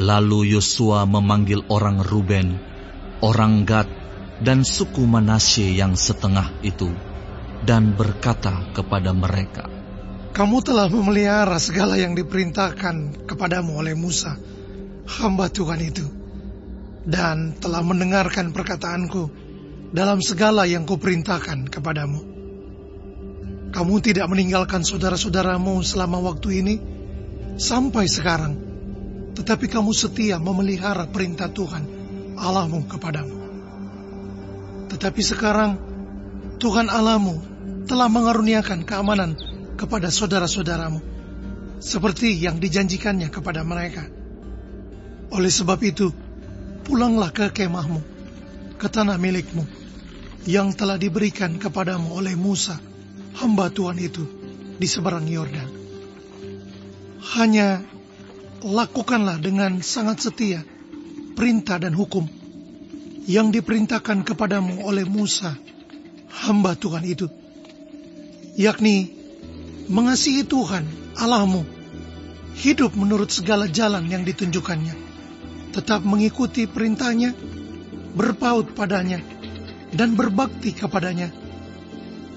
Lalu Yosua memanggil orang Ruben, orang Gad, dan suku Manasye yang setengah itu, dan berkata kepada mereka, "Kamu telah memelihara segala yang diperintahkan kepadamu oleh Musa, hamba Tuhan itu, dan telah mendengarkan perkataanku dalam segala yang kuperintahkan kepadamu. Kamu tidak meninggalkan saudara-saudaramu selama waktu ini sampai sekarang, tetapi kamu setia memelihara perintah Tuhan Allahmu kepadamu. Tetapi sekarang Tuhan Allahmu telah mengaruniakan keamanan kepada saudara-saudaramu, seperti yang dijanjikannya kepada mereka. Oleh sebab itu, pulanglah ke kemahmu, ke tanah milikmu, yang telah diberikan kepadamu oleh Musa, hamba Tuhan itu, di seberang Yordan. Hanya lakukanlah dengan sangat setia perintah dan hukum yang diperintahkan kepadamu oleh Musa, hamba Tuhan itu, yakni mengasihi Tuhan Allahmu, hidup menurut segala jalan yang ditunjukkannya, tetap mengikuti perintahnya, berpaut padanya, dan berbakti kepadanya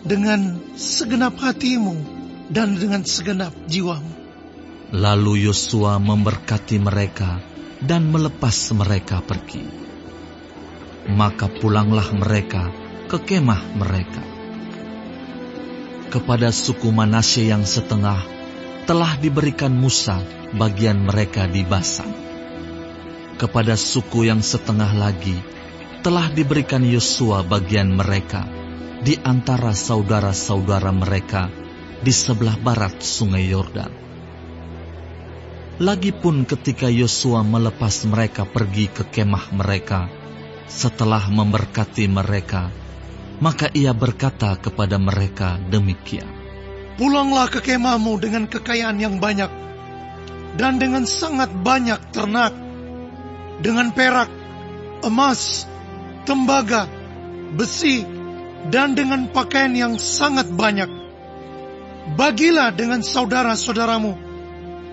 dengan segenap hatimu dan dengan segenap jiwamu." Lalu Yosua memberkati mereka dan melepas mereka pergi. Maka pulanglah mereka ke kemah mereka. Kepada suku Manasye yang setengah telah diberikan Musa bagian mereka di Basan. Kepada suku yang setengah lagi telah diberikan Yosua bagian mereka di antara saudara-saudara mereka di sebelah barat sungai Yordan. Lagipun ketika Yosua melepas mereka pergi ke kemah mereka, setelah memberkati mereka, maka ia berkata kepada mereka demikian, "Pulanglah ke kemahmu dengan kekayaan yang banyak, dan dengan sangat banyak ternak, dengan perak, emas, tembaga, besi, dan dengan pakaian yang sangat banyak. Bagilah dengan saudara-saudaramu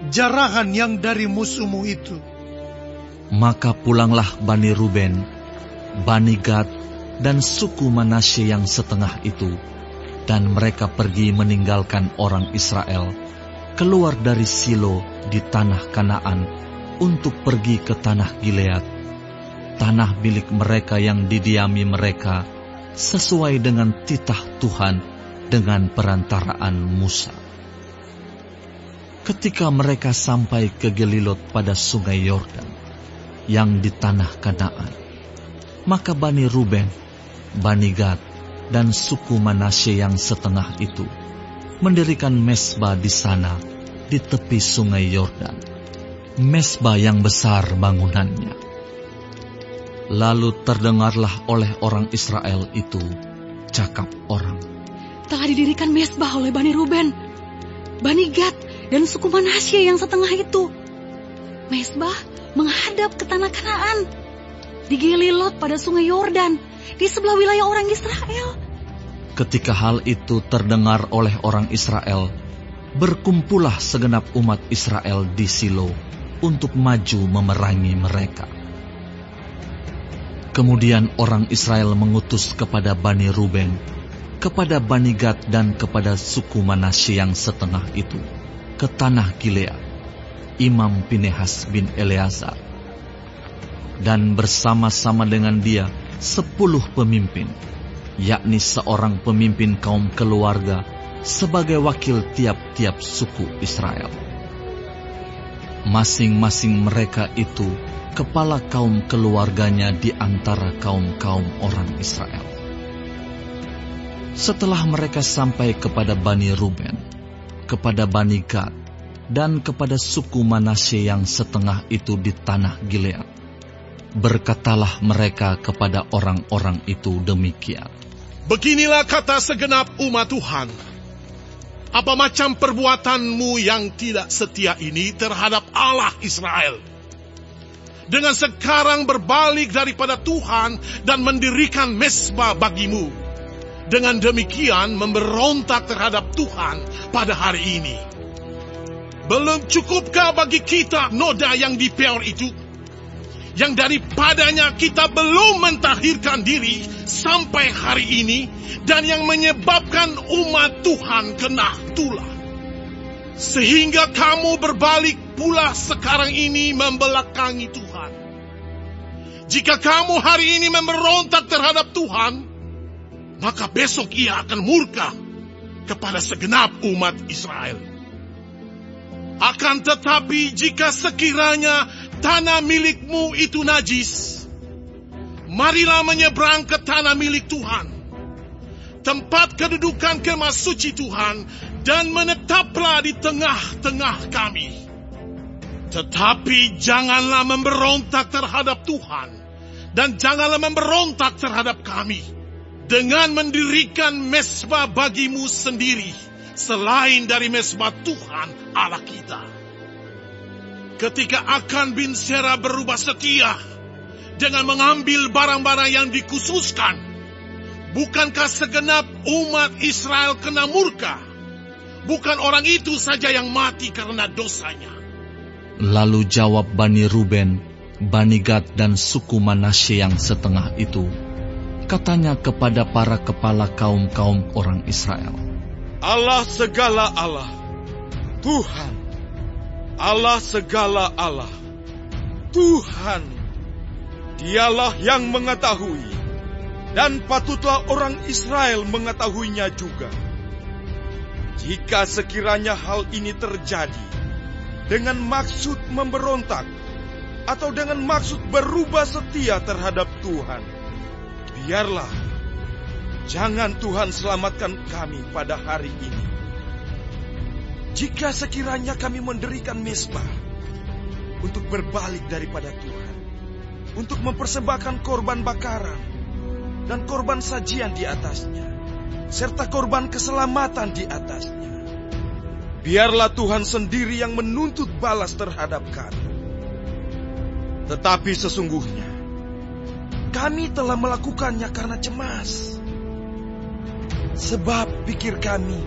jarahan yang dari musuhmu itu." Maka pulanglah Bani Ruben, Bani Gad, dan suku Manasye yang setengah itu, dan mereka pergi meninggalkan orang Israel, keluar dari Silo di tanah Kanaan untuk pergi ke tanah Gilead, tanah milik mereka yang didiami mereka, sesuai dengan titah Tuhan dengan perantaraan Musa. Ketika mereka sampai ke Gelilot pada sungai Yordan, yang di tanah Kanaan, maka Bani Ruben, Bani Gad, dan suku Manasye yang setengah itu mendirikan mezbah di sana, di tepi sungai Yordan, mezbah yang besar bangunannya. Lalu terdengarlah oleh orang Israel itu cakap orang, "Telah didirikan mezbah oleh Bani Ruben, Bani Gad, dan suku Manasye yang setengah itu. Mezbah menghadap ke tanah Kanaan, di Gelilot pada sungai Yordan, di sebelah wilayah orang Israel." Ketika hal itu terdengar oleh orang Israel, berkumpullah segenap umat Israel di Silo untuk maju memerangi mereka. Kemudian orang Israel mengutus kepada Bani Ruben, kepada Bani Gad, dan kepada suku Manasye yang setengah itu ke tanah Gilead, Imam Pinehas bin Eleazar, dan bersama-sama dengan dia 10 pemimpin, yakni seorang pemimpin kaum keluarga sebagai wakil tiap-tiap suku Israel. Masing-masing mereka itu kepala kaum keluarganya di antara kaum-kaum orang Israel. Setelah mereka sampai kepada Bani Ruben, kepada Bani Gad, dan kepada suku Manasye yang setengah itu di tanah Gilead, berkatalah mereka kepada orang-orang itu demikian, "Beginilah kata segenap umat Tuhan. Apa macam perbuatanmu yang tidak setia ini terhadap Allah Israel, dengan sekarang berbalik daripada Tuhan dan mendirikan mezbah bagimu, dengan demikian memberontak terhadap Tuhan pada hari ini? Belum cukupkah bagi kita noda yang di Peor itu? yang daripadanya kita belum mentahirkan diri sampai hari ini, dan yang menyebabkan umat Tuhan kena tulah. Sehingga kamu berbalik pula sekarang ini membelakangi Tuhan. Jika kamu hari ini memberontak terhadap Tuhan, maka besok Ia akan murka kepada segenap umat Israel. Akan tetapi jika sekiranya tanah milikmu itu najis, marilah menyeberang ke tanah milik Tuhan, tempat kedudukan kemah suci Tuhan, dan menetaplah di tengah-tengah kami. Tetapi janganlah memberontak terhadap Tuhan, dan janganlah memberontak terhadap kami, dengan mendirikan mezbah bagimu sendiri, selain dari mezbah Tuhan Allah kita. Ketika Akan bin Zerah berubah setia dengan mengambil barang-barang yang dikhususkan, bukankah segenap umat Israel kena murka? Bukan orang itu saja yang mati karena dosanya. Lalu jawab Bani Ruben, Bani Gad, dan suku Manasye yang setengah itu, katanya kepada para kepala kaum-kaum orang Israel, Allah segala Allah, Tuhan, Allah segala Allah, Tuhan, Dialah yang mengetahui, dan patutlah orang Israel mengetahuinya juga. Jika sekiranya hal ini terjadi dengan maksud memberontak atau dengan maksud berubah setia terhadap Tuhan, biarlah, jangan Tuhan selamatkan kami pada hari ini. Jika sekiranya kami mendirikan mezbah untuk berbalik daripada Tuhan, untuk mempersembahkan korban bakaran dan korban sajian di atasnya, serta korban keselamatan di atasnya, biarlah Tuhan sendiri yang menuntut balas terhadap kami. Tetapi sesungguhnya kami telah melakukannya karena cemas. Sebab pikir kami,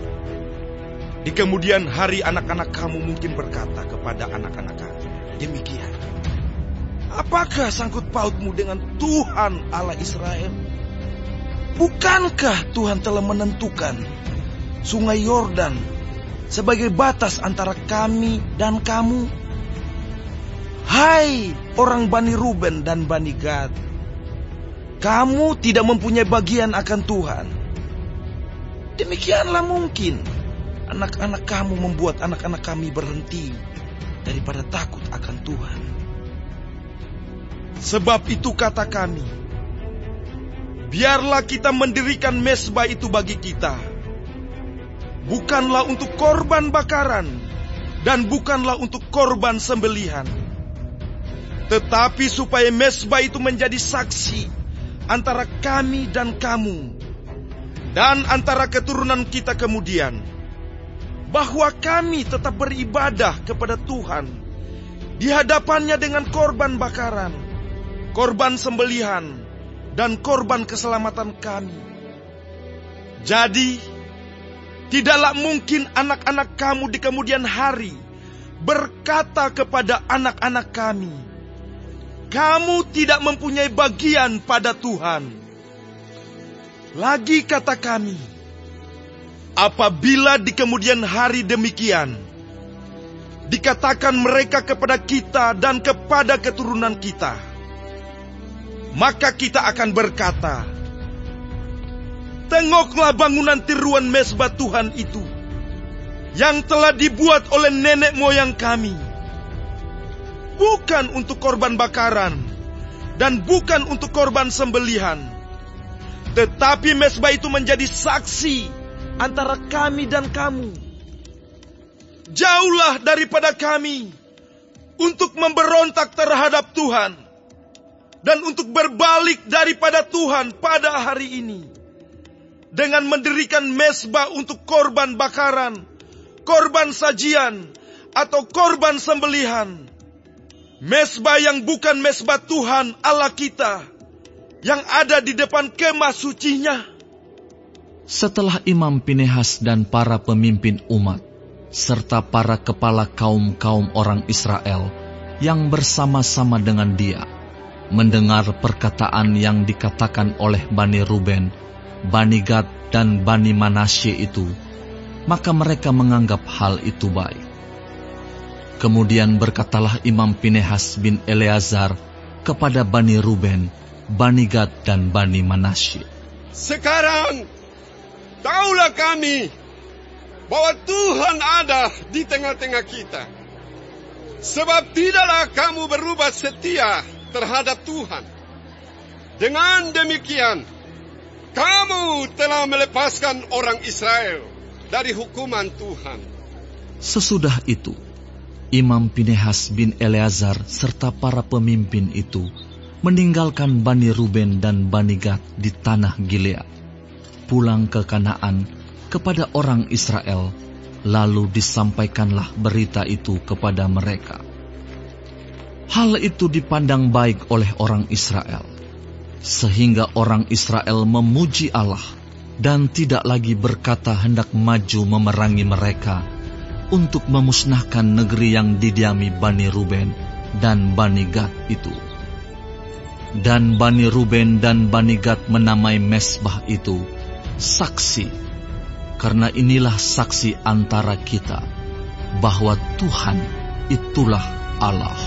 di kemudian hari anak-anak kamu mungkin berkata kepada anak-anak kami demikian, apakah sangkut pautmu dengan Tuhan Allah Israel? Bukankah Tuhan telah menentukan sungai Yordan sebagai batas antara kami dan kamu? Hai orang Bani Ruben dan Bani Gad, kamu tidak mempunyai bagian akan Tuhan. Demikianlah mungkin anak-anak kamu membuat anak-anak kami berhenti daripada takut akan Tuhan. Sebab itu kata kami, biarlah kita mendirikan mezbah itu bagi kita, bukanlah untuk korban bakaran dan bukanlah untuk korban sembelihan, tetapi supaya mezbah itu menjadi saksi antara kami dan kamu, dan antara keturunan kita kemudian, bahwa kami tetap beribadah kepada Tuhan di hadapannya dengan korban bakaran, korban sembelihan, dan korban keselamatan kami. Jadi, tidaklah mungkin anak-anak kamu di kemudian hari berkata kepada anak-anak kami, kamu tidak mempunyai bagian pada Tuhan. Lagi kata kami, apabila di kemudian hari demikian dikatakan mereka kepada kita dan kepada keturunan kita, maka kita akan berkata, tengoklah bangunan tiruan mezbah Tuhan itu yang telah dibuat oleh nenek moyang kami, bukan untuk korban bakaran dan bukan untuk korban sembelihan, tetapi mezbah itu menjadi saksi antara kami dan kamu. Jauhlah daripada kami untuk memberontak terhadap Tuhan dan untuk berbalik daripada Tuhan pada hari ini dengan mendirikan mezbah untuk korban bakaran, korban sajian, atau korban sembelihan. Mezbah yang bukan mezbah Tuhan Allah kita yang ada di depan kemah sucinya. Setelah Imam Pinehas dan para pemimpin umat, serta para kepala kaum-kaum orang Israel yang bersama-sama dengan dia, mendengar perkataan yang dikatakan oleh Bani Ruben, Bani Gad, dan Bani Manasye itu, maka mereka menganggap hal itu baik. Kemudian berkatalah Imam Pinehas bin Eleazar kepada Bani Ruben, Bani Gad, dan Bani Manasye, "Sekarang taulah kami bahwa Tuhan ada di tengah-tengah kita. Sebab tidaklah kamu berubah setia terhadap Tuhan. Dengan demikian, kamu telah melepaskan orang Israel dari hukuman Tuhan." Sesudah itu, Imam Pinehas bin Eleazar serta para pemimpin itu meninggalkan Bani Ruben dan Bani Gad di tanah Gilead, pulang ke Kanaan kepada orang Israel, lalu disampaikanlah berita itu kepada mereka. Hal itu dipandang baik oleh orang Israel, sehingga orang Israel memuji Allah dan tidak lagi berkata hendak maju memerangi mereka untuk memusnahkan negeri yang didiami Bani Ruben dan Bani Gad itu. Dan Bani Ruben dan Bani Gad menamai mezbah itu saksi, karena inilah saksi antara kita bahwa Tuhan itulah Allah.